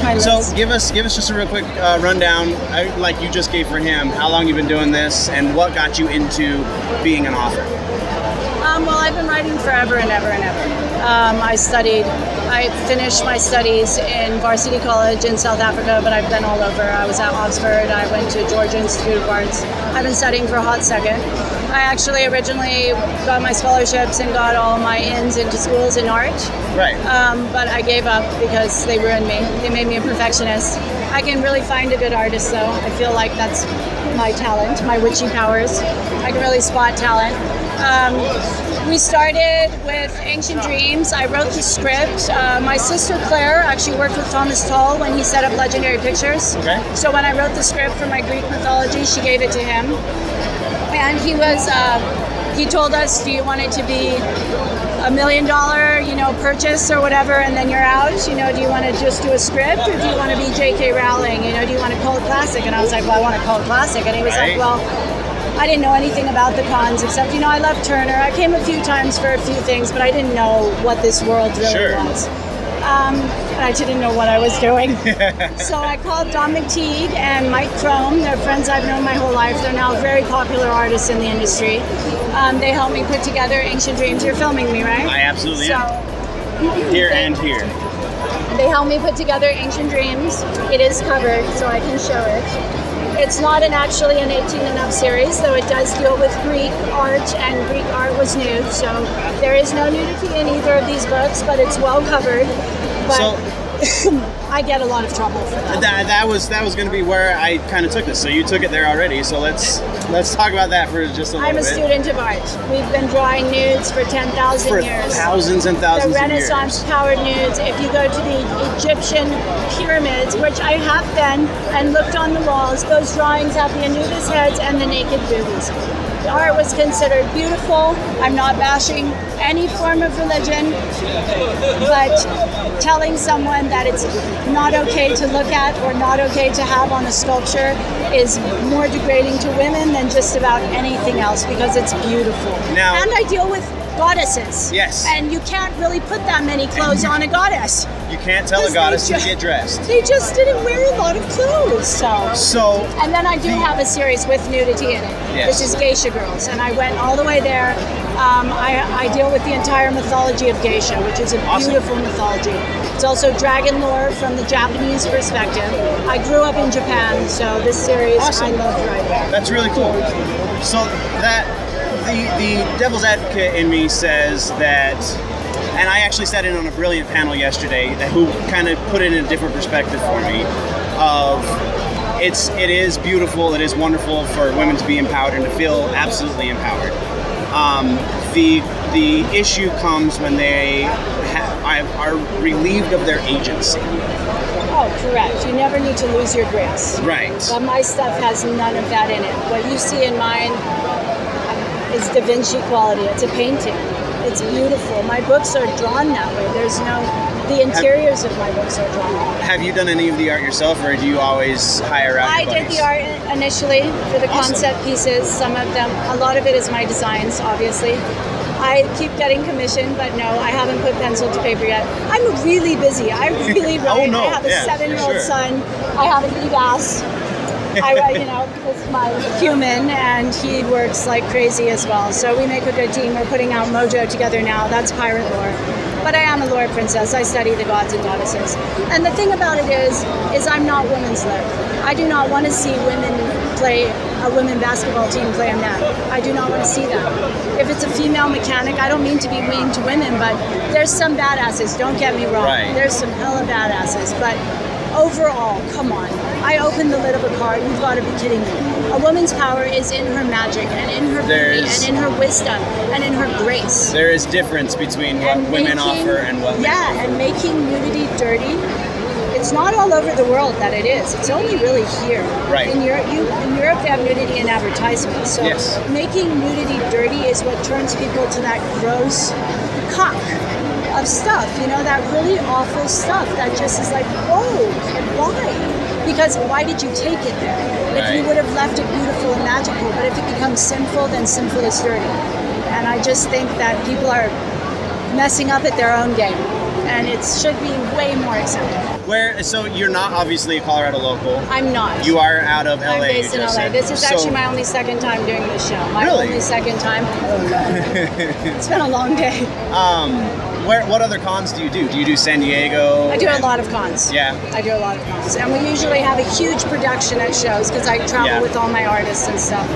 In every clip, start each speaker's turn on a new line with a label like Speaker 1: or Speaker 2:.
Speaker 1: my list.
Speaker 2: So give us just a real quick rundown, like you just gave for him, how long you've been doing this and what got you into being an author.
Speaker 1: Well, I've been writing forever and ever and ever. I finished my studies in Varsity College in South Africa, but I've been all over. I was at Oxford, I went to Georgia Institute of Arts. I've been studying for a hot second. I actually originally got my scholarships and got all my ins into schools in art.
Speaker 2: Right.
Speaker 1: But I gave up because they ruined me. They made me a perfectionist. I can really find a good artist though. I feel like that's my talent, my witchy powers. I can really spot talent. We started with Ancient Dreams. I wrote the script. My sister Claire actually worked with Thomas Tull when he set up Legendary Pictures.
Speaker 2: Okay.
Speaker 1: So when I wrote the script for my Greek mythology, she gave it to him. And he told us, do you want it to be $1 million, purchase or whatever, and then you're out? Do you want to just do a script, or do you want to be J.K. Rowling? Do you want to call it classic? And I was like, well, I want to call it classic. And he was like, well, I didn't know anything about the cons except, I love Turner. I came a few times for a few things, but I didn't know what this world really was. And I didn't know what I was doing. So I called Don McTeague and Mike Crome. They're friends I've known my whole life. They're now very popular artists in the industry. They helped me put together Ancient Dreams. You're filming me, right?
Speaker 2: I absolutely am. Here and here.
Speaker 1: They helped me put together Ancient Dreams. It is covered, so I can show it. It's not actually an 18 and up series, though it does deal with Greek art, and Greek art was nude, so there is no nudity in either of these books, but it's well covered. But I get a lot of trouble for that.
Speaker 2: That was going to be where I kind of took this. So you took it there already. So let's talk about that for just a little bit.
Speaker 1: I'm a student of art. We've been drawing nudes for 10,000 years.
Speaker 2: For thousands and thousands of years.
Speaker 1: The Renaissance powered nudes. If you go to the Egyptian pyramids, which I have been and looked on the walls, those drawings have the nudist heads and the naked boobies. The art was considered beautiful. I'm not bashing any form of religion, but telling someone that it's not okay to look at or not okay to have on a sculpture is more degrading to women than just about anything else, because it's beautiful.
Speaker 2: Now,
Speaker 1: and I deal with goddesses.
Speaker 2: Yes.
Speaker 1: And you can't really put that many clothes on a goddess.
Speaker 2: You can't tell a goddess to get dressed.
Speaker 1: They just didn't wear a lot of clothes. So. And then I do have a series with nudity in it, which is Geisha Girls, and I went all the way there. I deal with the entire mythology of Geisha, which is a beautiful mythology. It's also dragon lore from the Japanese perspective. I grew up in Japan, so this series I loved writing.
Speaker 2: That's really cool. So that the devil's advocate in me says that, and I actually sat in on a brilliant panel yesterday who kind of put it in a different perspective for me of it is beautiful, it is wonderful for women to be empowered and to feel absolutely empowered. The issue comes when they are relieved of their agency.
Speaker 1: Oh, correct. You never need to lose your grace.
Speaker 2: Right.
Speaker 1: But my stuff has none of that in it. What you see in mine is Da Vinci quality. It's a painting. It's beautiful. My books are drawn that way. The interiors of my books are drawn that way.
Speaker 2: Have you done any of the art yourself, or do you always hire out your buddies?
Speaker 1: I did the art initially for the concept pieces. Some of them, a lot of it is my designs, obviously. I keep getting commissioned, but no, I haven't put pencil to paper yet. I'm really busy. I really write. I have a 7-year-old son. I have an EVAS. It's my human, and he works like crazy as well. So we make a good team. We're putting out Mojo together now. That's pirate lore. But I am a lore princess. I study the gods and goddesses. And the thing about it is I'm not women's led. I do not want to see a women basketball team play a net. I do not want to see that. If it's a female mechanic, I don't mean to be mean to women, but there's some badasses. Don't get me wrong.
Speaker 2: Right.
Speaker 1: There's some hella badasses, but overall, come on. I opened the lid of a car. You've got to be kidding me. A woman's power is in her magic and in her beauty and in her wisdom and in her grace.
Speaker 2: There is difference between what women offer and what men offer.
Speaker 1: And making nudity dirty, it's not all over the world that it is. It's only really here.
Speaker 2: Right.
Speaker 1: In Europe, they have nudity in advertisements. So making nudity dirty is what turns people to that gross cock of stuff, that really awful stuff that just is like, whoa, why? Because why did you take it there? If you would have left it beautiful and magical, but if it becomes sinful, then sinful is dirty. And I just think that people are messing up at their own game. And it should be way more accepted.
Speaker 2: So you're not obviously a Colorado local.
Speaker 1: I'm not.
Speaker 2: You are out of LA.
Speaker 1: I'm based in LA. This is actually my only second time doing this show. My only second time. It's been a long day.
Speaker 2: What other cons do you do? Do you do San Diego?
Speaker 1: I do a lot of cons.
Speaker 2: Yeah.
Speaker 1: I do a lot of cons. And we usually have a huge production at shows because I travel with all my artists and stuff.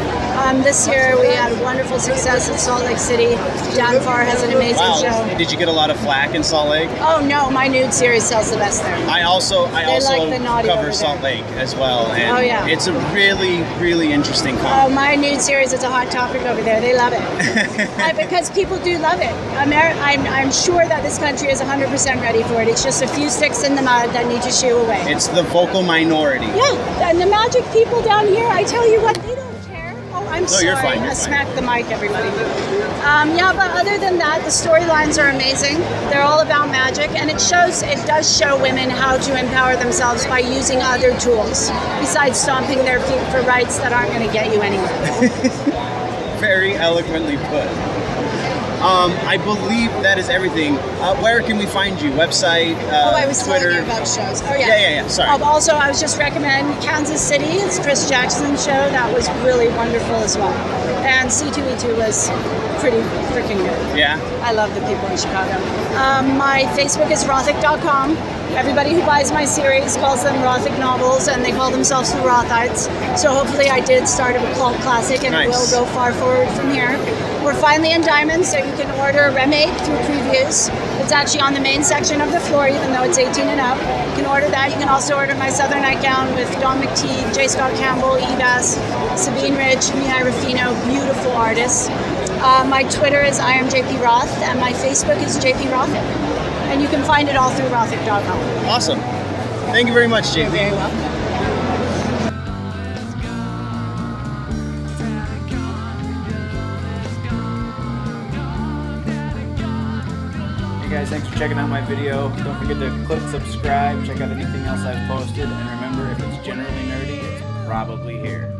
Speaker 1: This year we had wonderful success in Salt Lake City. Dan Farr has an amazing show.
Speaker 2: Did you get a lot of flack in Salt Lake?
Speaker 1: Oh no, my nude series sells the best there.
Speaker 2: I also
Speaker 1: like
Speaker 2: cover Salt Lake as well. And it's a really, really interesting con.
Speaker 1: Oh, my nude series is a hot topic over there. They love it. Because people do love it. I'm sure that this country is 100% ready for it. It's just a few sticks in the mud that need to shoo away.
Speaker 2: It's the vocal minority.
Speaker 1: Yeah, and the magic people down here, I tell you what, they don't care. Oh, I'm sorry.
Speaker 2: You're fine.
Speaker 1: I smacked the mic, everybody. But other than that, the storylines are amazing. They're all about magic, and it does show women how to empower themselves by using other tools besides stomping their feet for rights that aren't going to get you anywhere.
Speaker 2: Very eloquently put. I believe that is everything. Where can we find you? Website,
Speaker 1: I was
Speaker 2: Twitter?
Speaker 1: telling you about shows. Oh, yeah.
Speaker 2: Yeah. Sorry.
Speaker 1: Also, I was just recommending Kansas City. It's Chris Jackson's show. That was really wonderful as well. And C2E2 was pretty freaking good.
Speaker 2: Yeah?
Speaker 1: I love the people in Chicago. My Facebook is Rothic.com. Everybody who buys my series calls them Rothic novels, and they call themselves the Rothites. So hopefully I did start a cult classic, and it will go far forward from here. We're finally in Diamond, so you can order a remake through previews. It's actually on the main section of the floor, even though it's 18 and up. You can order that. You can also order my Southern Nightgown with Don McTeague, J. Scott Campbell, Ebas, Sabine Rich, Mihai Rufino, beautiful artists. My Twitter is I am JP Roth, and my Facebook is JP Rothic. And you can find it all through Rothic.com.
Speaker 2: Awesome. Thank you very much, JP.
Speaker 1: You're very welcome.
Speaker 3: Hey guys, thanks for checking out my video. Don't forget to click subscribe, check out anything else I've posted, and remember, if it's generally nerdy, it's probably here.